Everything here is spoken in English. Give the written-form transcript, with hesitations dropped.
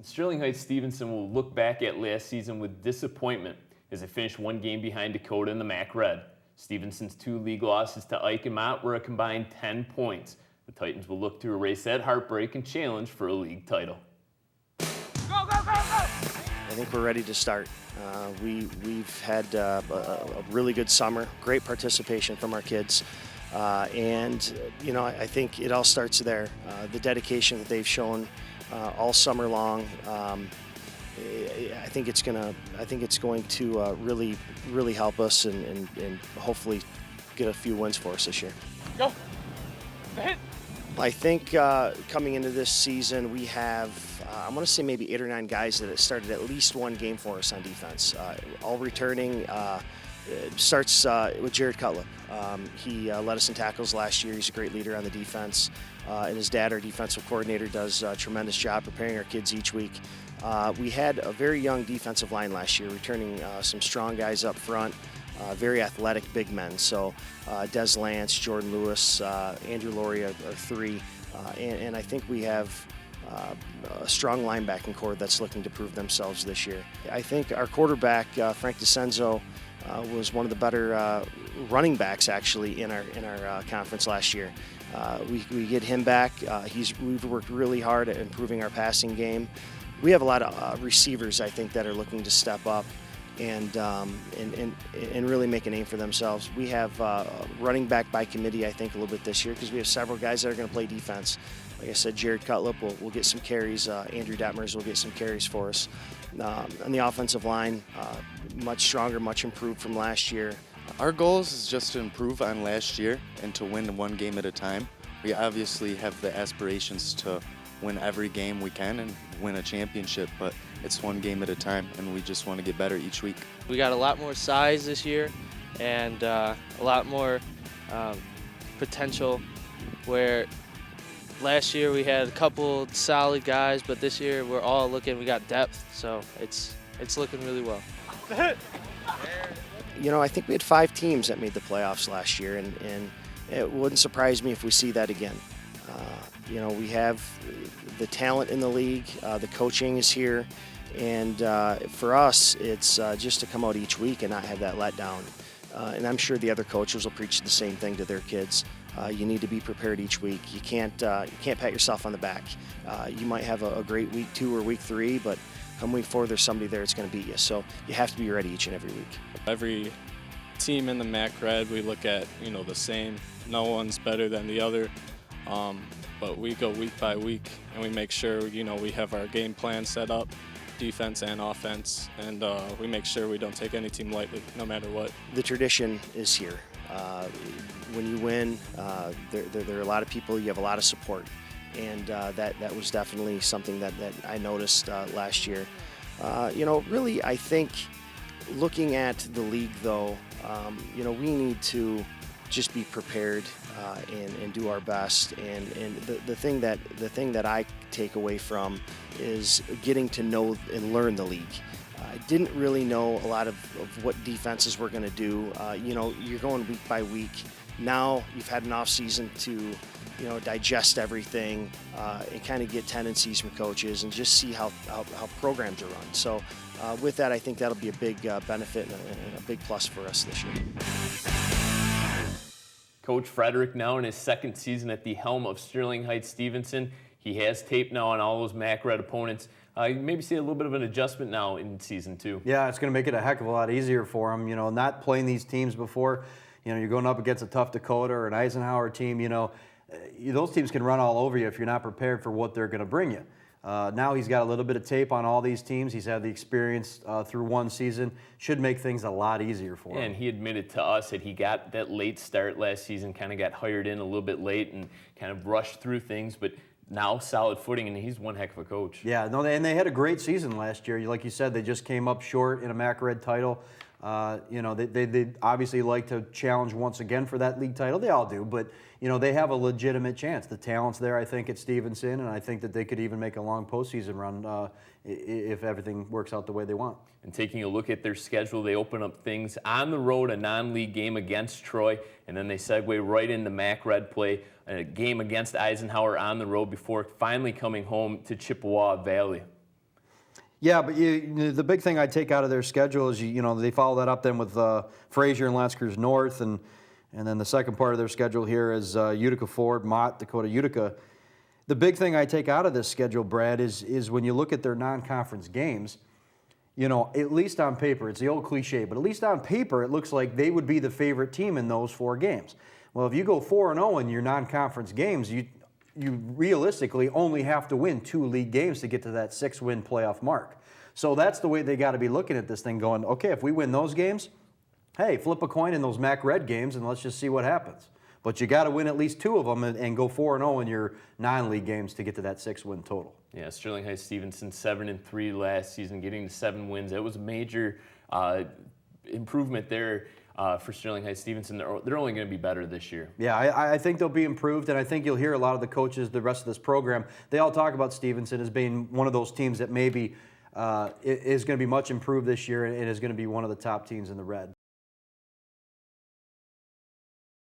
Sterling Heights Stevenson will look back at last season with disappointment as they finished one game behind Dakota in the MAC Red. Stevenson's two league losses to Ike and Mott were a combined 10 points. The Titans will look to erase that heartbreak and challenge for a league title. Go, go, go, go! I think we're ready to start. We've had a really good summer, great participation from our kids. And I think it all starts there. The dedication that they've shown all summer long. I think it's going to really help us and hopefully get a few wins for us this year. Go. Hit. I think coming into this season, we have, I want to say maybe 8 or 9 guys that have started at least one game for us on defense. All returning. Starts with Jared Cutlip. He led us in tackles last year. He's a great leader on the defense. And his dad, our defensive coordinator, does a tremendous job preparing our kids each week. We had a very young defensive line last year, returning some strong guys up front, very athletic big men. So Des Lance, Jordan Lewis, Andrew Laurie are 3. And I think we have a strong linebacking core that's looking to prove themselves this year. I think our quarterback, Frank DeCenzo, was one of the better running backs actually in our conference last year. We get him back. We've worked really hard at improving our passing game. We have a lot of receivers, I think, that are looking to step up and really make a name for themselves. We have running back by committee, I think, a little bit this year because we have several guys that are going to play defense. Like I said, Jared Cutlip will get some carries. Andrew Detmers will get some carries for us. On the offensive line, much stronger, much improved from last year. Our goal is just to improve on last year and to win one game at a time. We obviously have the aspirations to win every game we can and win a championship, but it's one game at a time, and we just want to get better each week. We got a lot more size this year and a lot more potential, where last year we had a couple solid guys, but this year we got depth, so it's looking really well. I think we had 5 teams that made the playoffs last year, and it wouldn't surprise me if we see that again. We have the talent in the league, the coaching is here, and for us, it's just to come out each week and not have that letdown. And I'm sure the other coaches will preach the same thing to their kids. You need to be prepared each week. You can't pat yourself on the back. You might have a great week 2 or week 3, but come week 4, there's somebody there that's going to beat you. So you have to be ready each and every week. Every team in the MAC Red, we look at the same. No one's better than the other, but we go week by week and we make sure we have our game plan set up, defense and offense, and we make sure we don't take any team lightly, no matter what. The tradition is here. When you win, there are a lot of people. You have a lot of support, and that was definitely something that I noticed last year. Really, I think looking at the league, though, we need to just be prepared and do our best. And the thing that I take away from is getting to know and learn the league. I didn't really know a lot of what defenses we're going to do. You're going week by week. Now you've had an off season to digest everything and kind of get tendencies from coaches and just see how programs are run. So with that, I think that'll be a big benefit and a big plus for us this year. Coach Frederick now in his 2nd season at the helm of Sterling Heights Stevenson. He has tape now on all those MAC Red opponents. Maybe see a little bit of an adjustment now in season 2. Yeah, it's going to make it a heck of a lot easier for him. Not playing these teams before. You're going up against a tough Dakota or an Eisenhower team. Those teams can run all over you if you're not prepared for what they're going to bring you. Now he's got a little bit of tape on all these teams. He's had the experience through one season. Should make things a lot easier for him. And he admitted to us that he got that late start last season, kind of got hired in a little bit late and kind of rushed through things, but now solid footing, and he's one heck of a coach. Yeah, no, and they had a great season last year. Like you said, they just came up short in a MAC Red title. They obviously like to challenge once again for that league title. They all do, but they have a legitimate chance. The talent's there, I think, at Stevenson, and I think that they could even make a long postseason run if everything works out the way they want. And taking a look at their schedule, they open up things on the road, a non-league game against Troy, and then they segue right into MAC Red play, a game against Eisenhower on the road before finally coming home to Chippewa Valley. Yeah, but the big thing I take out of their schedule is they follow that up then with Fraser and Laskers North, and then the second part of their schedule here is Utica Ford, Mott, Dakota Utica. The big thing I take out of this schedule, Brad, is when you look at their non-conference games. At least on paper, it's the old cliche, but at least on paper, it looks like they would be the favorite team in those 4 games. Well, if you go 4-0 in your non-conference games, you realistically only have to win 2 league games to get to that 6-win playoff mark. So that's the way they got to be looking at this thing, going, okay, if we win those games, hey, flip a coin in those MAC Red games and let's just see what happens. But you got to win at least 2 of them and go 4-0 in your non-league games to get to that 6-win total. Yeah, Sterling Heights Stevenson 7-3 last season, getting to 7 wins. That was a major improvement there for Sterling Heights Stevenson. They're only going to be better this year. Yeah, I think they'll be improved, and I think you'll hear a lot of the coaches, the rest of this program, they all talk about Stevenson as being one of those teams that maybe is going to be much improved this year and is going to be one of the top teams in the Red.